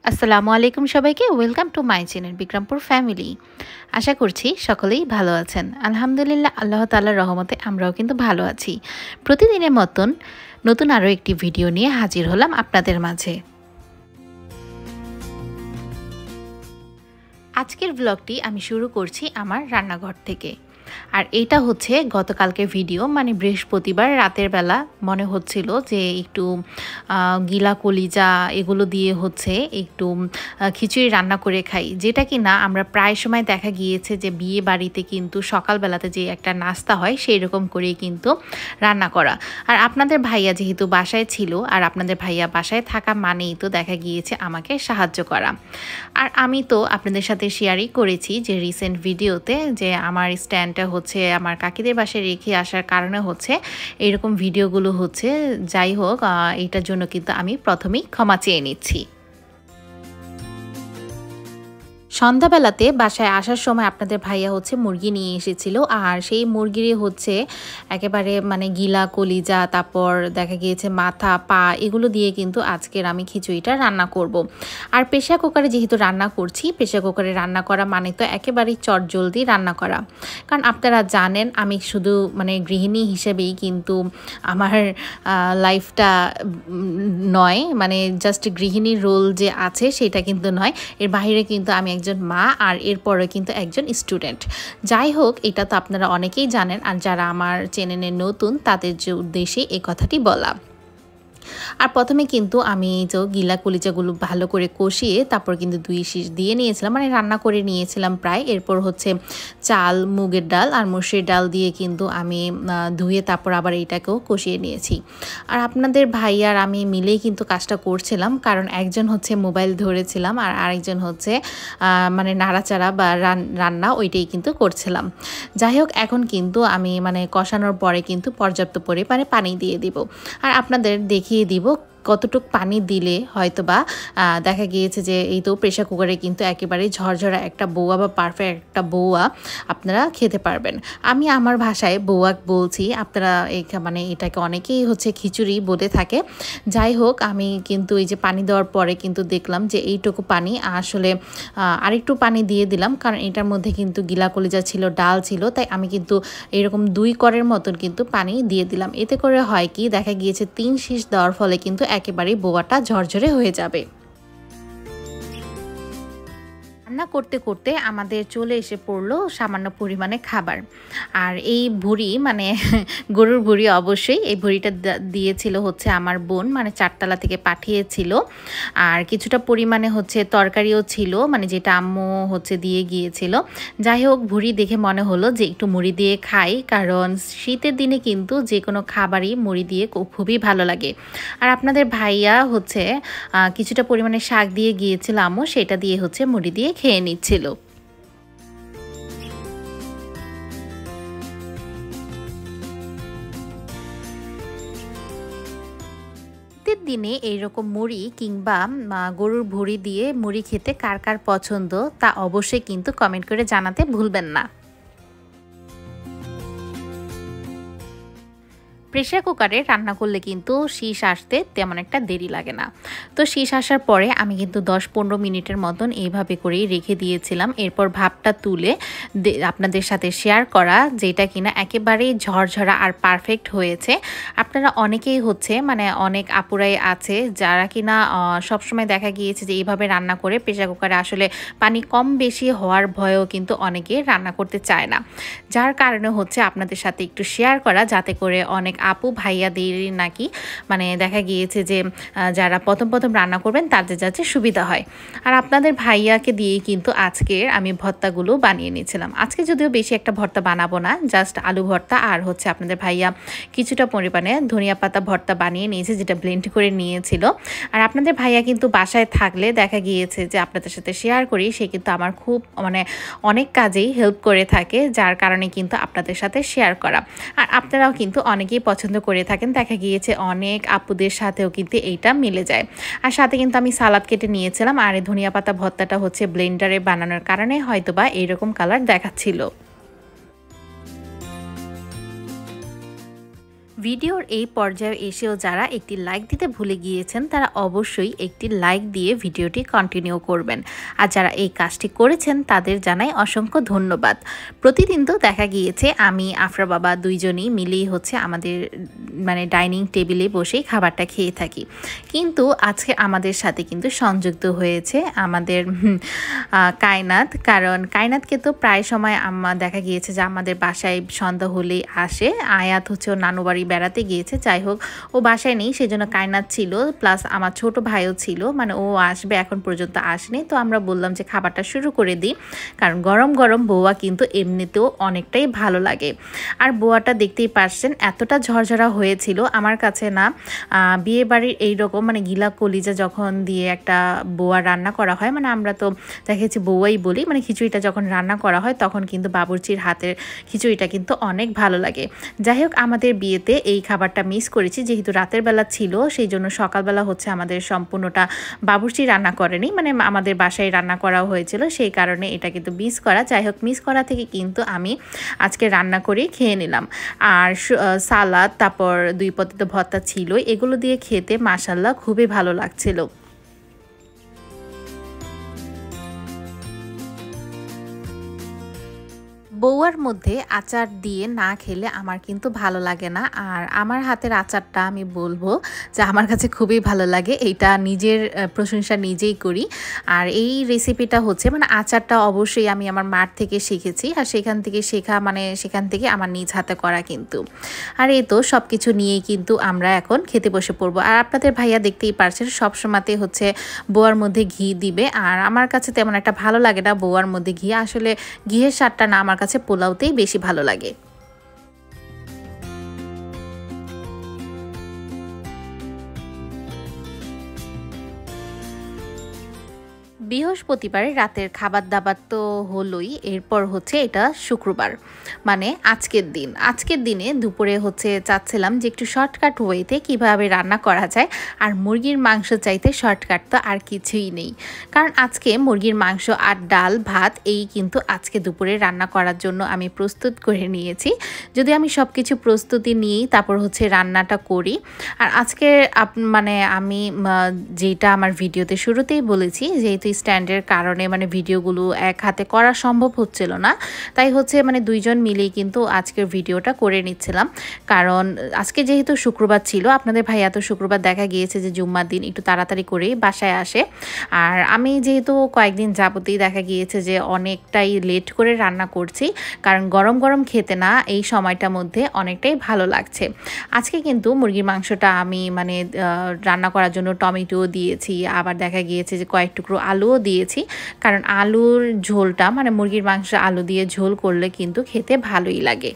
আসসালামু আলাইকুম সবাইকে welcome to my channel Bikrampur family. আশা করছি সকলেই ভালো আছেন। আলহামদুলিল্লাহ, আল্লাহ তাআলার রহমতে আমরাও কিন্তু ভালো আছি। প্রতিদিনের মতন নতুন আরও একটি ভিডিও নিয়ে হাজির হলাম আপনাদের মাঝে। আজকের ব্লগটি আমি শুরু করছি আমার রান্নাঘর থেকে। আর এটা হচ্ছে গতকালকের ভিডিও, মানে বৃহস্পতিবার রাতের বেলা মনে হচ্ছিল যে একটু গিলা কলিজা এগুলো দিয়ে হচ্ছে একটু খিচুড়ি রান্না করে খাই, যেটা কি না আমরা প্রায় সময় দেখা গিয়েছে যে বিয়ে বাড়িতে কিন্তু সকালবেলাতে যে একটা নাস্তা হয় সেই রকম করেই কিন্তু রান্না করা। আর আপনাদের ভাইয়া যেহেতু বাসায় ছিল, আর আপনাদের ভাইয়া বাসায় থাকা মানেই তো দেখা গিয়েছে আমাকে সাহায্য করা। আর আমি তো আপনাদের সাথে শেয়ারই করেছি যে রিসেন্ট ভিডিওতে যে আমার স্ট্যান্ডটা হচ্ছে আমার কাকিদের বাসায় রেখে আসার কারণে হচ্ছে এইরকম ভিডিওগুলো হচ্ছে। যাই হোক, এটার জন্য কিন্তু আমি প্রথমেই ক্ষমা চেয়ে নিচ্ছি। সন্ধ্যাবেলাতে বাসায় আসার সময় আপনাদের ভাইয়া হচ্ছে মুরগি নিয়ে এসেছিল, আর সেই মুরগিরই হচ্ছে একেবারে মানে গিলা কলিজা, তারপর দেখা গিয়েছে মাথা পা, এগুলো দিয়ে কিন্তু আজকের আমি খিচুড়িটা রান্না করব। আর প্রেসার কুকারে যেহেতু রান্না করছি, প্রেসার কুকারে রান্না করা মানে তো একেবারেই চটজলদি রান্না করা। কারণ আপনারা জানেন আমি শুধু মানে গৃহিণী হিসেবেই কিন্তু আমার লাইফটা নয়, মানে জাস্ট গৃহিণীর রোল যে আছে সেটা কিন্তু নয়, এর বাইরে কিন্তু আমি একজন মা, আর এরপরে কিন্তু একজন স্টুডেন্ট। যাই হোক, এটা তো আপনারা অনেকেই জানেন, আর যারা আমার চ্যানেলে নতুন তাদের যে উদ্দেশ্যে এই কথাটি বলা। আর প্রথমে কিন্তু আমি যে গিলা কলিজাগুলো ভালো করে কষিয়ে তারপর কিন্তু 2 শীষ দিয়ে নিয়েছিলাম, মানে রান্না করে নিয়েছিলাম প্রায়। এরপর হচ্ছে চাল, মুগের ডাল আর মসুর ডাল দিয়ে কিন্তু আমি ধুয়ে তারপর আবার এইটাকেও কষিয়ে নিয়েছি। আর আপনাদের ভাই আর আমি মিলেই কিন্তু কাজটা করছিলাম, কারণ একজন হচ্ছে মোবাইল ধরেছিলাম আর আরেকজন হচ্ছে মানে নাড়াচাড়া বা রান্না ওইটাই কিন্তু করছিলাম। যাই হোক, এখন কিন্তু আমি মানে কষানোর পরে কিন্তু পর্যাপ্ত পরিমাণে পানি দিয়ে দিব। আর আপনাদের দেখিয়ে দিব কতটুক পানি দিলে হয়তোবা দেখা গিয়েছে যে এই তো প্রেসার কুকারে কিন্তু একেবারে ঝরঝরা একটা বৌয়া বা পারফেক্ট একটা বৌয়া আপনারা খেতে পারবেন। আমি আমার ভাষায় বৌয়া বলছি, আপনারা মানে এটাকে অনেকেই হচ্ছে খিচুড়ি বলে থাকে। যাই হোক, আমি কিন্তু এই যে পানি দেওয়ার পরে কিন্তু দেখলাম যে এইটুকু পানি আসলে আরেকটু পানি দিয়ে দিলাম, কারণ এটার মধ্যে কিন্তু গিলা কলিজা ছিল, ডাল ছিল, তাই আমি কিন্তু এরকম 2 করের মতন কিন্তু পানি দিয়ে দিলাম। এতে করে হয় কি, দেখা গিয়েছে 3 শীষ দেওয়ার ফলে কিন্তু একেবারেই বোয়াটা ঝরঝরে হয়ে যাবে। রান্না করতে করতে আমাদের চলে এসে পড়লো সামান্য পরিমাণে খাবার। আর এই ভুঁড়ি মানে গরুর ভুঁড়ি, অবশ্যই এই ভুঁড়িটা দিয়েছিল হচ্ছে আমার বোন, মানে 4তলা থেকে পাঠিয়েছিল। আর কিছুটা পরিমাণে হচ্ছে তরকারিও ছিল, মানে যেটা আম্মু হচ্ছে দিয়ে গিয়েছিল। যাই হোক, ভুঁড়ি দেখে মনে হলো যে একটু মুড়ি দিয়ে খাই, কারণ শীতের দিনে কিন্তু যে কোনো খাবারই মুড়ি দিয়ে খুবই ভালো লাগে। আর আপনাদের ভাইয়া হচ্ছে কিছুটা পরিমাণে শাক দিয়ে গিয়েছিল আম্মু, সেটা দিয়ে হচ্ছে মুড়ি দিয়ে খেয়ে নিচ্ছিল। শীতের দিনে এইরকম মুড়ি কিংবা গরুর ভুঁড়ি দিয়ে মুড়ি খেতে কার কার পছন্দ তা অবশ্যই কিন্তু কমেন্ট করে জানাতে ভুলবেন না। প্রেসার কুকারে রান্না করলে কিন্তু শীষ আসতে তেমন একটা দেরি লাগে না। তো শীষ আসার পরে আমি কিন্তু 10-15 মিনিটের মতন এইভাবে করেই রেখে দিয়েছিলাম। এরপর ভাপটা তুলে আপনাদের সাথে শেয়ার করা, যেটা কিনা একেবারেই ঝরঝরা আর পারফেক্ট হয়েছে। আপনারা অনেকেই হচ্ছে মানে অনেক আপুরাই আছে যারা কিনা সবসময় দেখা গিয়েছে যে এইভাবে রান্না করে প্রেসার কুকারে আসলে পানি কম বেশি হওয়ার ভয়েও কিন্তু অনেকে রান্না করতে চায় না। যার কারণে হচ্ছে আপনাদের সাথে একটু শেয়ার করা, যাতে করে অনেক আপু ভাইয়াদের নাকি মানে দেখা গিয়েছে যে যারা প্রথম রান্না করবেন তাদের যাতে সুবিধা হয়। আর আপনাদের ভাইয়াকে দিয়ে কিন্তু আজকের আমি ভর্তাগুলো বানিয়ে নিয়েছিলাম। আজকে যদিও বেশি একটা ভর্তা বানাবো না, জাস্ট আলু ভর্তা, আর হচ্ছে আপনাদের ভাইয়া কিছুটা পরিমাণে ধনিয়া পাতা ভর্তা বানিয়ে নিয়েছে, যেটা ব্লেন্ড করে নিয়েছিল। আর আপনাদের ভাইয়া কিন্তু বাসায় থাকলে দেখা গিয়েছে যে আপনাদের সাথে শেয়ার করি, সে কিন্তু আমার খুব মানে অনেক কাজেই হেল্প করে থাকে, যার কারণে কিন্তু আপনাদের সাথে শেয়ার করা। আর আপনারাও কিন্তু অনেকেই পছন্দ করে থাকেন, দেখা গিয়েছে অনেক আপুদের সাথেও কিন্তু এইটা মিলে যায়। আর সাথে কিন্তু আমি সালাদ কেটে নিয়েছিলাম, আর এই ধনিয়া পাতা ভর্তাটা হচ্ছে ব্লেন্ডারে বানানোর কারণে হয়তোবা এইরকম কালার দেখাচ্ছিল। ভিডিওর এই পর্যায়ে এসেও যারা একটি লাইক দিতে ভুলে গিয়েছেন তারা অবশ্যই একটি লাইক দিয়ে ভিডিওটি কন্টিনিউ করবেন। আর যারা এই কাজটি করেছেন তাদের জানাই অসংখ্য ধন্যবাদ। প্রতিদিন তো দেখা গিয়েছে আমি আফরা বাবা দুইজনই মিলেই হচ্ছে আমাদের মানে ডাইনিং টেবিলে বসেই খাবারটা খেয়ে থাকি, কিন্তু আজকে আমাদের সাথে কিন্তু সংযুক্ত হয়েছে আমাদের কায়নাত। কারণ কায়নাতকে তো প্রায় সময় দেখা গিয়েছে যে আমাদের বাসায় সন্ধ্যা হলেই আসে। আয়াত হচ্ছে ও নানু বাড়ি বেড়াতে গিয়েছে, যাই হোক ও বাসায় নেই, সেই জন্য কায়নাত ছিল, প্লাস আমার ছোট ভাইও ছিল, মানে ও আসবে এখন পর্যন্ত আসেনি। তো আমরা বললাম যে খাবারটা শুরু করে দিই, কারণ গরম গরম বোয়া কিন্তু এমনিতেও অনেকটাই ভালো লাগে। আর বোয়াটা দেখতেই পারছেন এতটা ঝরঝরা হয়েছিল আমার কাছে না। বিয়ে বাড়ির এইরকম মানে গিলা কলিজা যখন দিয়ে একটা বোয়া রান্না করা হয়, মানে আমরা তো দেখেছি বউয়াই বলি, মানে খিচুড়িটা যখন রান্না করা হয় তখন কিন্তু বাবুর্চির হাতের খিচুড়িটা কিন্তু অনেক ভালো লাগে। যাই হোক আমাদের বিয়েতে এই খাবারটা মিস করেছি, যেহেতু রাতের বেলা ছিল সেই জন্য সকালবেলা হচ্ছে আমাদের সম্পূর্ণটা বাবুর্চি রান্না করেনি, মানে আমাদের বাসায় রান্না করা হয়েছিল, সেই কারণে এটা কিন্তু মিস করা। যাই হোক মিস করা থেকে কিন্তু আমি আজকে রান্না করে খেয়ে নিলাম। আর সালাদ, তারপর 2 পদের ভর্তা ছিল, এগুলো দিয়ে খেতে মাশাআল্লাহ খুবই ভালো লাগছিল। বউয়ার মধ্যে আচার দিয়ে না খেলে আমার কিন্তু ভালো লাগে না। আর আমার হাতের আচারটা আমি বলবো যে আমার কাছে খুবই ভালো লাগে, এইটা নিজের প্রশংসা নিজেই করি। আর এই রেসিপিটা হচ্ছে মানে আচারটা অবশ্যই আমি আমার মার থেকে শিখেছি, আর সেখান থেকে শেখা মানে সেখান থেকে আমার নিজ হাতে করা কিন্তু। আর এই তো সব কিছু নিয়েই কিন্তু আমরা এখন খেতে বসে পড়বো। আর আপনাদের ভাইয়া দেখতেই পারছেন সবসময়তে হচ্ছে বউয়ার মধ্যে ঘি দিবে, আর আমার কাছে তেমন একটা ভালো লাগে না বউয়ার মধ্যে ঘি, আসলে ঘিয়ের স্বাদটা না আমার কাছে পোলাওতেই বেশি ভালো লাগে। বৃহস্পতিবার রাতের খাবার দাবার তো হলোই, এরপর হচ্ছে এটা শুক্রবার মানে আজকের দিনে দুপুরে হচ্ছে চাচ্ছিলাম যে একটু শর্টকাট ওয়েতে কিভাবে রান্না করা যায়। আর মুরগির মাংস চাইতে শর্টকাট তো আর কিছুই নেই, কারণ আজকে মুরগির মাংস আর ডাল ভাত এই কিন্তু আজকে দুপুরে রান্না করার জন্য আমি প্রস্তুত করে নিয়েছি। যদি আমি সব কিছু প্রস্তুতি নিয়েই তারপর হচ্ছে রান্নাটা করি। আর আজকে মানে আমি যেটা আমার ভিডিওতে শুরুতেই বলেছি, যেহেতু স্ট্যান্ডের কারণে মানে ভিডিওগুলো এক হাতে করা সম্ভব হচ্ছিল না, তাই হচ্ছে মানে দুইজন মিলেই কিন্তু আজকের ভিডিওটা করে নিচ্ছিলাম। কারণ আজকে যেহেতু শুক্রবার ছিল, আপনাদের ভাইয়া তো শুক্রবার দেখা গিয়েছে যে জুম্মার দিন একটু তাড়াতাড়ি করেই বাসায় আসে। আর আমি যেহেতু কয়েকদিন যাবতেই দেখা গিয়েছে যে অনেকটাই লেট করে রান্না করছি, কারণ গরম গরম খেতে না এই সময়টার মধ্যে অনেকটাই ভালো লাগছে। আজকে কিন্তু মুরগির মাংসটা আমি মানে রান্না করার জন্য টমেটো দিয়েছি, আবার দেখা গিয়েছে যে কয়েক টুকরো আলুও দিয়েছি, কারণ আলুর ঝোলটা মানে মুরগির মাংস আলু দিয়ে ঝোল করলে কিন্তু খেতে ভালোই লাগে।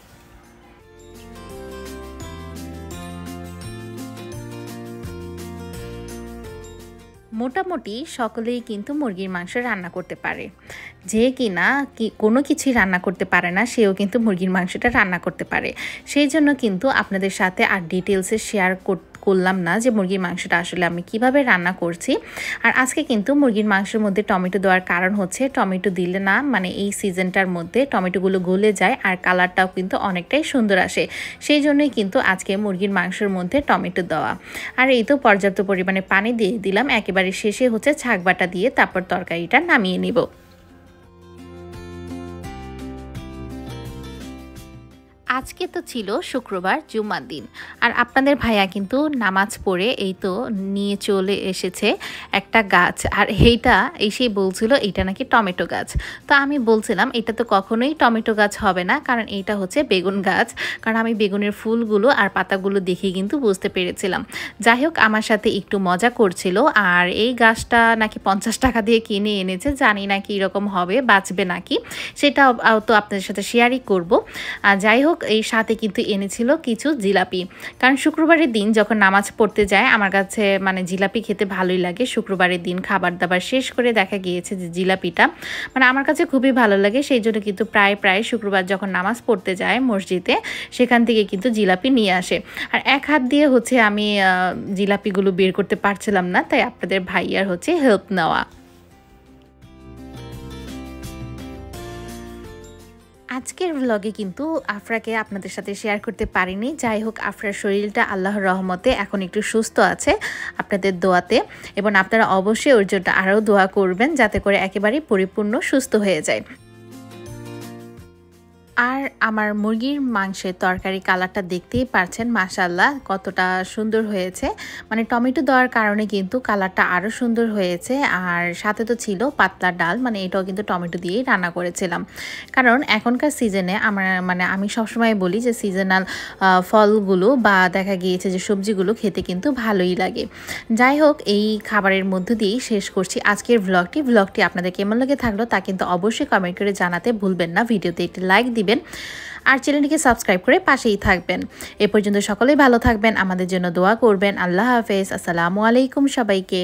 মোটামুটি সকলেই কিন্তু মুরগির মাংস রান্না করতে পারে, যে কিনা কোনো কিছুই রান্না করতে পারে না সেও কিন্তু মুরগির মাংসটা রান্না করতে পারে। সেই জন্য কিন্তু আপনাদের সাথে আর ডিটেলসে শেয়ার করলাম না যে মুরগির মাংসটা আসলে আমি কিভাবে রান্না করছি। আর আজকে কিন্তু মুরগির মাংসের মধ্যে টমেটো দেওয়ার কারণ হচ্ছে টমেটো দিলে না মানে এই সিজনটার মধ্যে টমেটোগুলো গলে যায় আর কালারটাও কিন্তু অনেকটাই সুন্দর আসে, সেই জন্যই কিন্তু আজকে মুরগির মাংসের মধ্যে টমেটো দেওয়া। আর এই তো পর্যাপ্ত পরিমাণে পানি দিয়ে দিলাম, একেবারে শেষে হচ্ছে ছাক বাটা দিয়ে তারপর তরকারিটা নামিয়ে নিব। আজকে তো ছিল শুক্রবার জুম্মার দিন, আর আপনাদের ভাইয়া কিন্তু নামাজ পড়ে এই তো নিয়ে চলে এসেছে একটা গাছ। আর এইটা এসেই বলছিল এটা নাকি টমেটো গাছ। তো আমি বলছিলাম এটা তো কখনোই টমেটো গাছ হবে না, কারণ এইটা হচ্ছে বেগুন গাছ, কারণ আমি বেগুনের ফুলগুলো আর পাতাগুলো দেখে কিন্তু বুঝতে পেরেছিলাম। যাই হোক আমার সাথে একটু মজা করছিল। আর এই গাছটা নাকি 50 টাকা দিয়ে কিনে এনেছে, জানি না কি এরকম হবে বাঁচবে নাকি, সেটা তো আপনাদের সাথে শেয়ারই করব। যাই হোক এই সাথে কিন্তু এনেছিল কিছু জিলাপি, কারণ শুক্রবারের দিন যখন নামাজ পড়তে যায় আমার কাছে মানে জিলাপি খেতে ভালোই লাগে। শুক্রবারের দিন খাবার দাবার শেষ করে দেখা গিয়েছে যে জিলাপিটা মানে আমার কাছে খুবই ভালো লাগে, সেই জন্য কিন্তু প্রায় শুক্রবার যখন নামাজ পড়তে যায় মসজিদে সেখান থেকে কিন্তু জিলাপি নিয়ে আসে। আর এক হাত দিয়ে হচ্ছে আমি জিলাপিগুলো বের করতে পারছিলাম না, তাই আপনাদের ভাইয়ার হচ্ছে হেল্প নেওয়া। আজকের ব্লগে কিন্তু আফরাকে আপনাদের সাথে শেয়ার করতে পারিনি। যাই হোক, আফরার শরীরটা আল্লাহর রহমতে এখন একটু সুস্থ আছে আপনাদের দোয়াতে, এবং আপনারা অবশ্যই ওর জন্য আরও দোয়া করবেন যাতে করে একেবারে পরিপূর্ণ সুস্থ হয়ে যায়। আর আমার মুরগির মাংসের তরকারি কালারটা দেখতেই পারছেন, মাশাআল্লাহ কতটা সুন্দর হয়েছে। মানে টমেটো দেওয়ার কারণে কিন্তু কালারটা আরও সুন্দর হয়েছে। আর সাথে তো ছিল পাতলা ডাল, মানে এটাও কিন্তু টমেটো দিয়েই রান্না করেছিলাম। কারণ এখনকার সিজনে আমি সবসময় বলি যে সিজনাল ফলগুলো বা দেখা গিয়েছে যে সবজিগুলো খেতে কিন্তু ভালোই লাগে। যাই হোক, এই খাবারের মধ্য দিয়েই শেষ করছি আজকের ব্লগটি আপনাদের কেমন লাগে থাকলো তা কিন্তু অবশ্যই কমেন্ট করে জানাতে ভুলবেন না। ভিডিওতে একটি লাইক দিবেন আর চ্যানেলটিকে সাবস্ক্রাইব করে পাশেই থাকবেন। এ পর্যন্ত সকলেই ভালো থাকবেন, আমাদের জন্য দোয়া করবেন। আল্লাহ হাফেজ, আসসালামু আলাইকুম সবাইকে।